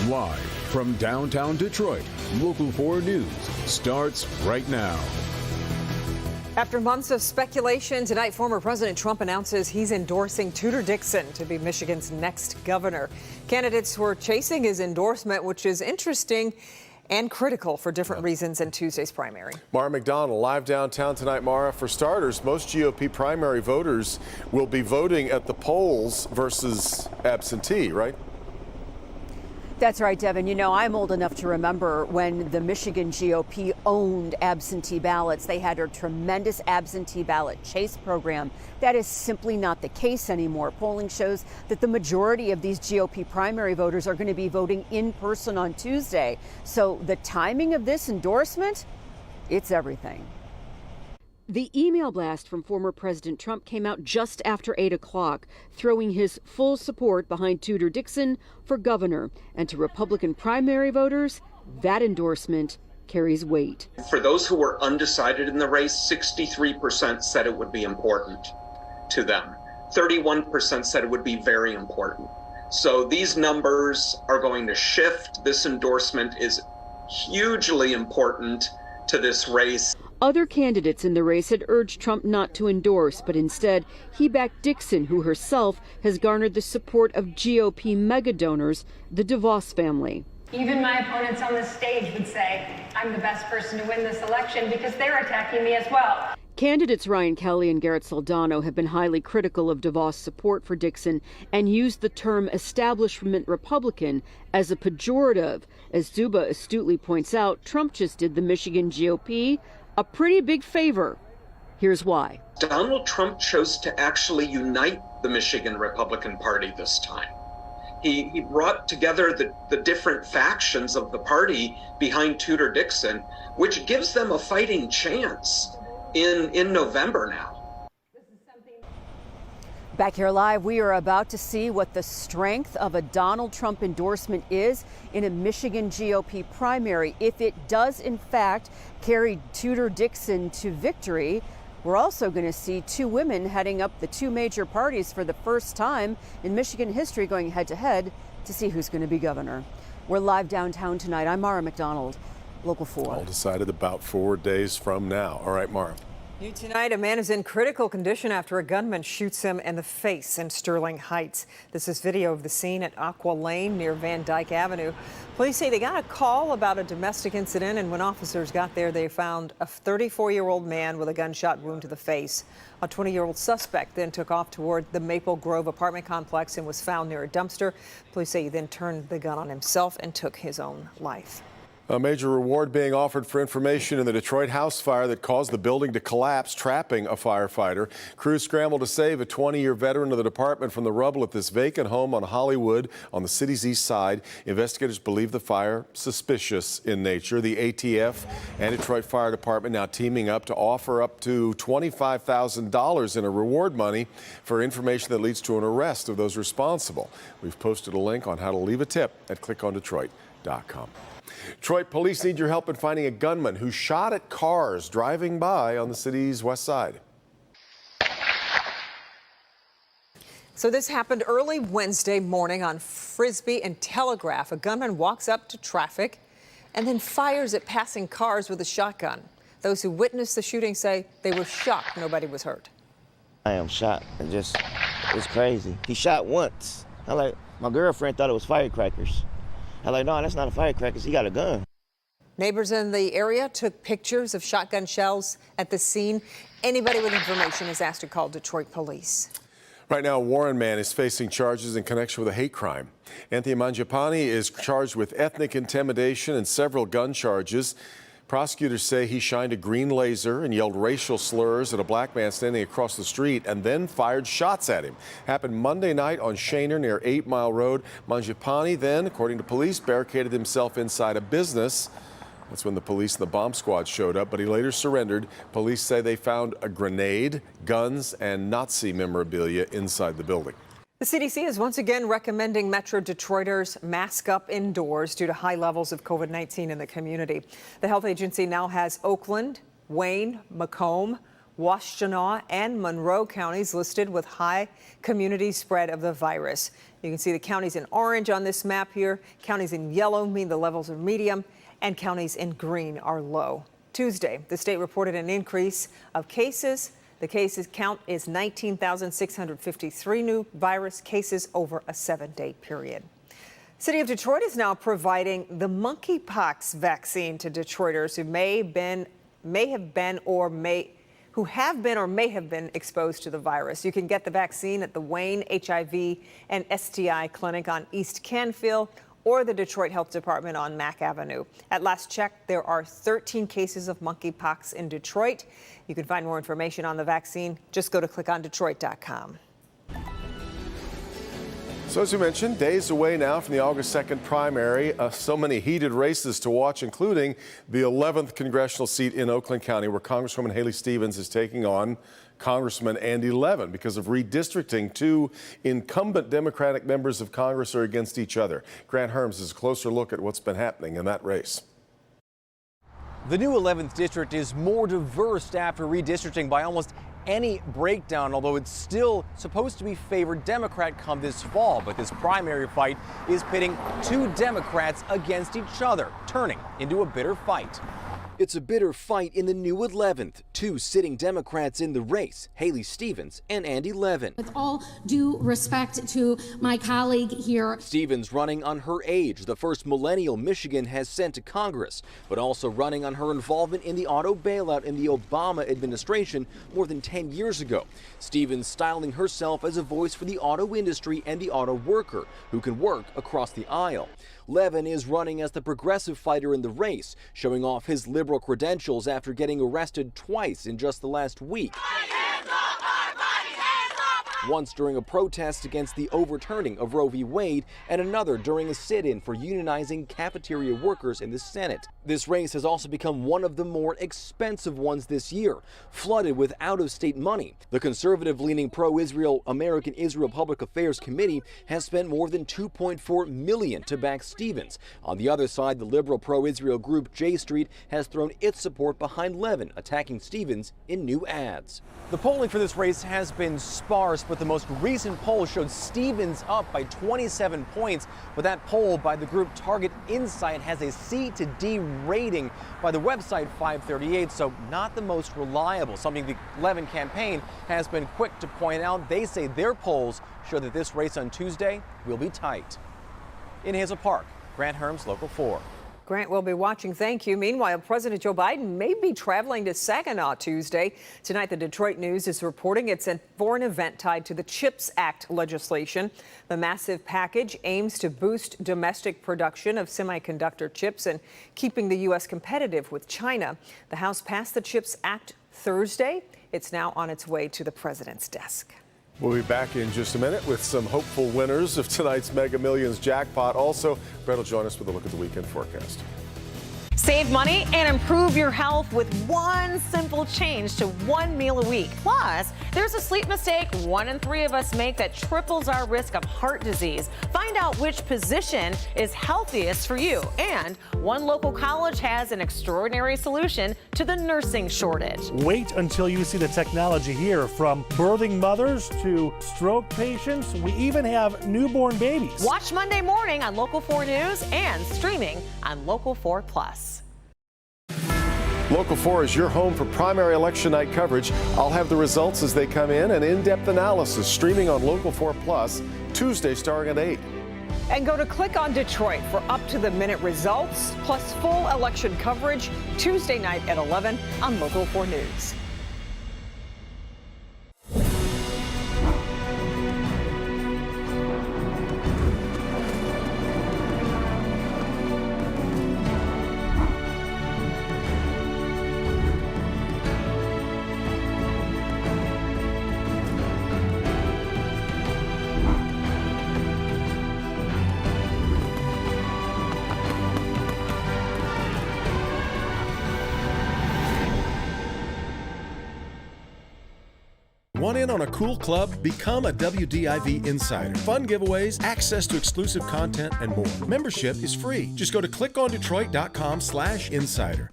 Live from downtown Detroit, Local 4 News starts right now. After months of speculation, tonight former President Trump announces he's endorsing Tudor Dixon to be Michigan's next governor. Candidates were chasing his endorsement, which is interesting and critical for different reasons in Tuesday's primary. Mara McDonald live downtown tonight. Mara, for starters, most GOP primary voters will be voting at the polls versus absentee, right? That's right, Devin. You know, I'm old enough to remember when the Michigan GOP owned absentee ballots. They had a tremendous absentee ballot chase program. That is simply not the case anymore. Polling shows that the majority of these GOP primary voters are going to be voting in person on Tuesday. So the timing of this endorsement, it's everything. The email blast from former President Trump came out just after 8 o'clock, throwing his full support behind Tudor Dixon for governor. And to Republican primary voters, that endorsement carries weight. For those who were undecided in the race, 63% said it would be important to them. 31% said it would be very important. So these numbers are going to shift. This endorsement is hugely important to this race. Other candidates in the race had urged Trump not to endorse, but instead he backed Dixon, who herself has garnered the support of GOP mega donors, the DeVos family. Even my opponents on this stage would say I'm the best person to win this election because they're attacking me as well. Candidates Ryan Kelly and Garrett Soldano have been highly critical of DeVos' support for Dixon and used the term establishment Republican as a pejorative. As Zuba astutely points out, Trump just did the Michigan GOP a pretty big favor. Here's why. Donald Trump chose to actually unite the Michigan Republican Party this time. He brought together the different factions of the party behind Tudor Dixon, which gives them a fighting chance in November now. Back here live, we are about to see what the strength of a Donald Trump endorsement is in a Michigan GOP primary. If it does, in fact, carry Tudor Dixon to victory, we're also going to see two women heading up the two major parties for the first time in Michigan history, going head-to-head to see who's going to be governor. We're live downtown tonight. I'm Mara McDonald, Local 4. All decided about 4 days from now. All right, Mara. New tonight, a man is in critical condition after a gunman shoots him in the face in Sterling Heights. This is video of the scene at Aqua Lane near Van Dyke Avenue. Police say they got a call about a domestic incident, and when officers got there, they found a 34-year-old man with a gunshot wound to the face. A 20-year-old suspect then took off toward the Maple Grove apartment complex and was found near a dumpster. Police say he then turned the gun on himself and took his own life. A major reward being offered for information in the Detroit house fire that caused the building to collapse, trapping a firefighter. Crews scrambled to save a 20-year veteran of the department from the rubble at this vacant home on Hollywood on the city's east side. Investigators believe the fire suspicious in nature. The ATF and Detroit Fire Department now teaming up to offer up to $25,000 in a reward money for information that leads to an arrest of those responsible. We've posted a link on how to leave a tip at clickondetroit.com. Detroit police need your help in finding a gunman who shot at cars driving by on the city's west side. So this happened early Wednesday morning on Frisbee and Telegraph. A gunman walks up to traffic and then fires at passing cars with a shotgun. Those who witnessed the shooting say they were shocked nobody was hurt. I am shocked. It's crazy. He shot once. My girlfriend thought it was firecrackers. I'm like, no, that's not a firecracker. He got a gun. Neighbors in the area took pictures of shotgun shells at the scene. Anybody with information is asked to call Detroit police. Right now, a Warren man is facing charges in connection with a hate crime. Anthony Mangiapane is charged with ethnic intimidation and several gun charges. Prosecutors say he shined a green laser and yelled racial slurs at a black man standing across the street and then fired shots at him. Happened Monday night on Shaner near 8 Mile Road. Mangiapane then, according to police, barricaded himself inside a business. That's when the police and the bomb squad showed up, but he later surrendered. Police say they found a grenade, guns, and Nazi memorabilia inside the building. The CDC is once again recommending Metro Detroiters mask up indoors due to high levels of COVID-19 in the community. The health agency now has Oakland, Wayne, Macomb, Washtenaw and Monroe counties listed with high community spread of the virus. You can see the counties in orange on this map here. Counties in yellow mean the levels are medium, and counties in green are low. Tuesday, the state reported an increase of cases. The cases count is 19,653 new virus cases over a 7-day period. City of Detroit is now providing the monkeypox vaccine to Detroiters who have been or may have been exposed to the virus. You can get the vaccine at the Wayne HIV and STI Clinic on East Canfield or the Detroit Health Department on Mack Avenue. At last check, there are 13 cases of monkeypox in Detroit. You can find more information on the vaccine. Just go to clickondetroit.com. So as we mentioned, days away now from the August 2nd primary. So many heated races to watch, including the 11th congressional seat in Oakland County, where Congresswoman Haley Stevens is taking on Congressman Andy Levin. Because of redistricting, two incumbent Democratic members of Congress are against each other. Grant Herms has a closer look at what's been happening in that race. The new 11th district is more diverse after redistricting by almost any breakdown, although it's still supposed to be favored Democrat come this fall. But this primary fight is pitting two Democrats against each other, turning into a bitter fight. It's a bitter fight in the new 11th. Two sitting Democrats in the race, Haley Stevens and Andy Levin. With all due respect to my colleague here. Stevens running on her age, the first millennial Michigan has sent to Congress, but also running on her involvement in the auto bailout in the Obama administration more than 10 years ago. Stevens styling herself as a voice for the auto industry and the auto worker who can work across the aisle. Levin is running as the progressive fighter in the race, showing off his liberal credentials after getting arrested twice in just the last week. Once during a protest against the overturning of Roe v. Wade, and another during a sit-in for unionizing cafeteria workers in the Senate. This race has also become one of the more expensive ones this year, flooded with out-of-state money. The conservative-leaning pro-Israel American Israel Public Affairs Committee has spent more than $2.4 million to back Stevens. On the other side, the liberal pro-Israel group J Street has thrown its support behind Levin, attacking Stevens in new ads. The polling for this race has been sparse, but the most recent poll showed Stevens up by 27 points. But that poll by the group Target Insight has a C to D rating by the website 538, so not the most reliable, something the Levin campaign has been quick to point out. They say their polls show that this race on Tuesday will be tight. In Hazel Park, Grant Herms, Local 4. Grant will be watching. Thank you. Meanwhile, President Joe Biden may be traveling to Saginaw Tuesday. Tonight, the Detroit News is reporting it's for an event tied to the CHIPS Act legislation. The massive package aims to boost domestic production of semiconductor chips and keeping the U.S. competitive with China. The House passed the CHIPS Act Thursday. It's now on its way to the president's desk. We'll be back in just a minute with some hopeful winners of tonight's Mega Millions jackpot. Also, Brett will join us with a look at the weekend forecast. Save money and improve your health with one simple change to one meal a week. Plus, there's a sleep mistake 1 in 3 of us make that triples our risk of heart disease. Find out which position is healthiest for you. And one local college has an extraordinary solution to the nursing shortage. Wait until you see the technology here, from birthing mothers to stroke patients. We even have newborn babies. Watch Monday morning on Local 4 News and streaming on Local 4 Plus. Local 4 is your home for primary election night coverage. I'll have the results as they come in and in-depth analysis streaming on Local 4 Plus Tuesday starting at 8. And go to Click on Detroit for up-to-the-minute results, plus full election coverage Tuesday night at 11 on Local 4 News. Want in on a cool club? Become a WDIV Insider. Fun giveaways, access to exclusive content, and more. Membership is free. Just go to clickondetroit.com/insider.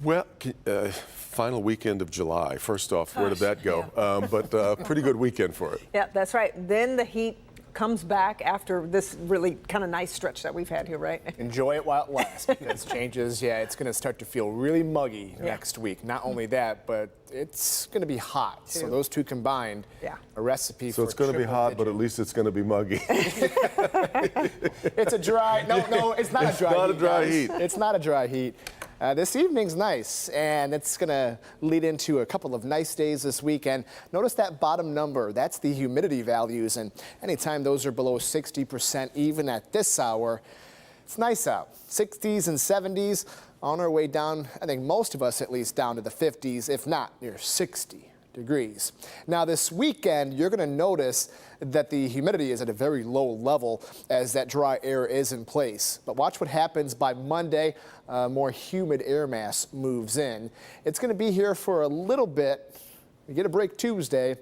Well, final weekend of July. First off, where did that go? Yeah. But pretty good weekend for it. Yeah, that's right. Then the heat comes back after this really kind of nice stretch that we've had here, right? Enjoy it while it lasts, because changes, it's going to start to feel really muggy next week. Not only that, but it's going to be hot. So those two combined, a recipe for So it's going to be hot, but at least it's going to be muggy. It's a dry, no, it's not a dry heat. It's not a dry heat. It's not a dry heat. This evening's nice, and it's going to lead into a couple of nice days this weekend. Notice that bottom number. That's the humidity values, and anytime those are below 60%, even at this hour, it's nice out. 60s and 70s on our way down, I think most of us at least, down to the 50s, if not near 60 degrees. Now this weekend, you're going to notice that the humidity is at a very low level as that dry air is in place. But watch what happens by Monday. More humid air mass moves in. It's going to be here for a little bit. We get a break Tuesday.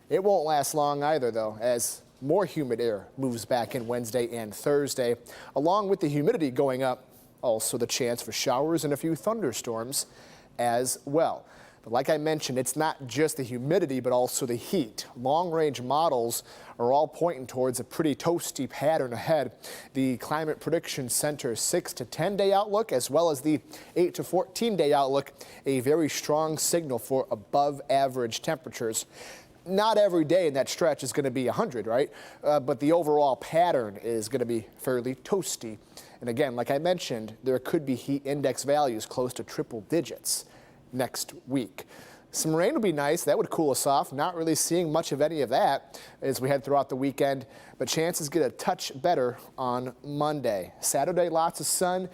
It won't last long either, though, as more humid air moves back in Wednesday and Thursday. Along with the humidity going up, also the chance for showers and a few thunderstorms as well. But like I mentioned, it's not just the humidity, but also the heat. Long-range models are all pointing towards a pretty toasty pattern ahead. The Climate Prediction Center 6 to 10 day outlook, as well as the 8 to 14 day outlook, a very strong signal for above average temperatures. Not every day in that stretch is going to be 100, right? But the overall pattern is going to be fairly toasty. And again, like I mentioned, there could be heat index values close to triple digits next week. Some rain would be nice. That would cool us off. Not really seeing much of any of that as we head throughout the weekend, but chances get a touch better on Monday. Saturday, lots of sun.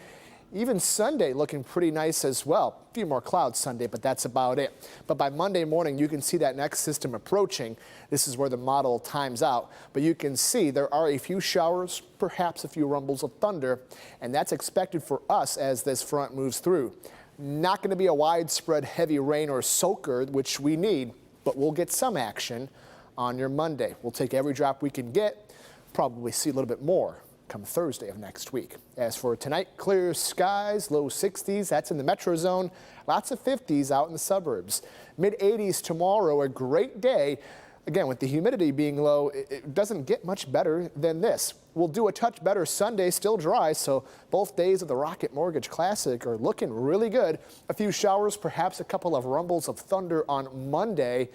Even Sunday looking pretty nice as well. A few more clouds Sunday, but that's about it. But by Monday morning, you can see that next system approaching. This is where the model times out. But you can see there are a few showers, perhaps a few rumbles of thunder, and that's expected for us as this front moves through. Not going to be a widespread heavy rain or soaker, which we need, but we'll get some action on your Monday. We'll take every drop we can get, probably see a little bit more come Thursday of next week. As for tonight, clear skies, low 60s, that's in the metro zone, lots of 50s out in the suburbs. Mid-80s tomorrow, a great day. Again, with the humidity being low, it doesn't get much better than this. We'll do a touch better Sunday, still dry, so both days of the Rocket Mortgage Classic are looking really good. A few showers, perhaps a couple of rumbles of thunder on Monday,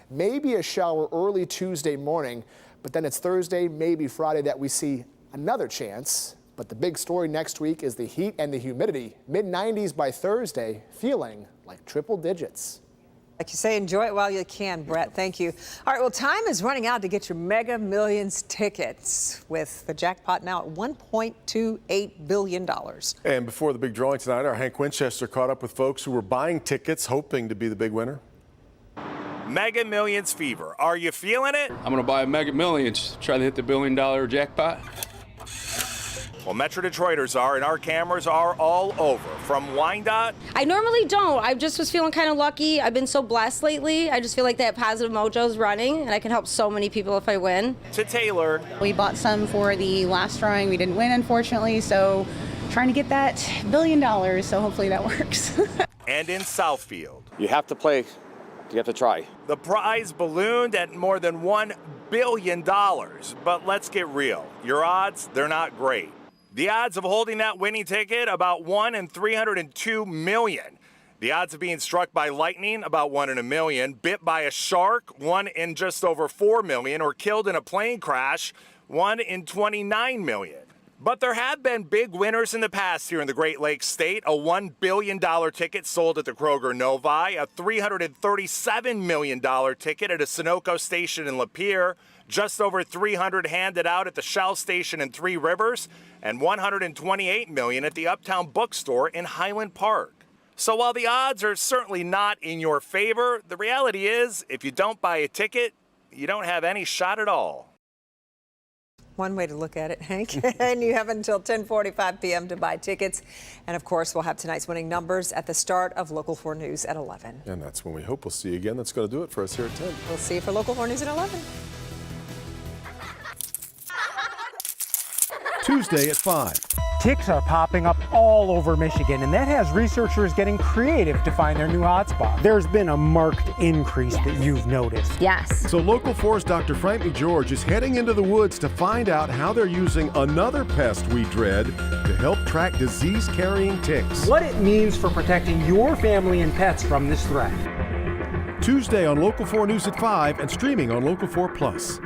maybe a shower early Tuesday morning, but then it's Thursday, maybe Friday that we see another chance. But the big story next week is the heat and the humidity. Mid-90s by Thursday, feeling like triple digits. Like you say, enjoy it while you can, Brett. Thank you. All right, well, time is running out to get your Mega Millions tickets, with the jackpot now at $1.28 billion. And before the big drawing tonight, our Hank Winchester caught up with folks who were buying tickets, hoping to be the big winner. Mega Millions fever. Are you feeling it? I'm going to buy a Mega Millions, try to hit the $1 billion jackpot. Well, Metro Detroiters are, and our cameras are all over. From Wyandotte. I normally don't. I just was feeling kind of lucky. I've been so blessed lately. I just feel like that positive mojo's running, and I can help so many people if I win. To Taylor. We bought some for the last drawing. We didn't win, unfortunately, so trying to get that $1 billion, so hopefully that works. And in Southfield. You have to play. You have to try. The prize ballooned at more than $1 billion. But let's get real. Your odds, they're not great. The odds of holding that winning ticket, about 1 in 302 million. The odds of being struck by lightning, about 1 in a million. Bit by a shark, 1 in just over 4 million. Or killed in a plane crash, 1 in 29 million. But there have been big winners in the past here in the Great Lakes State. A $1 billion ticket sold at the Kroger Novi, a $337 million ticket at a Sunoco station in Lapeer, just over 300 handed out at the Shell station in Three Rivers, and $128 million at the Uptown Bookstore in Highland Park. So while the odds are certainly not in your favor, the reality is if you don't buy a ticket, you don't have any shot at all. One way to look at it, Hank. And you have until 10:45 p.m. to buy tickets. And of course, we'll have tonight's winning numbers at the start of Local 4 News at 11. And that's when we hope we'll see you again. That's going to do it for us here at 10. We'll see you for Local 4 News at 11. Tuesday at 5. Ticks are popping up all over Michigan, and that has researchers getting creative to find their new hotspot. There's been a marked increase that you've noticed. Yes. So Local 4's Dr. Frank McGeorge is heading into the woods to find out how they're using another pest we dread to help track disease-carrying ticks. What it means for protecting your family and pets from this threat. Tuesday on Local 4 News at 5 and streaming on Local 4 Plus.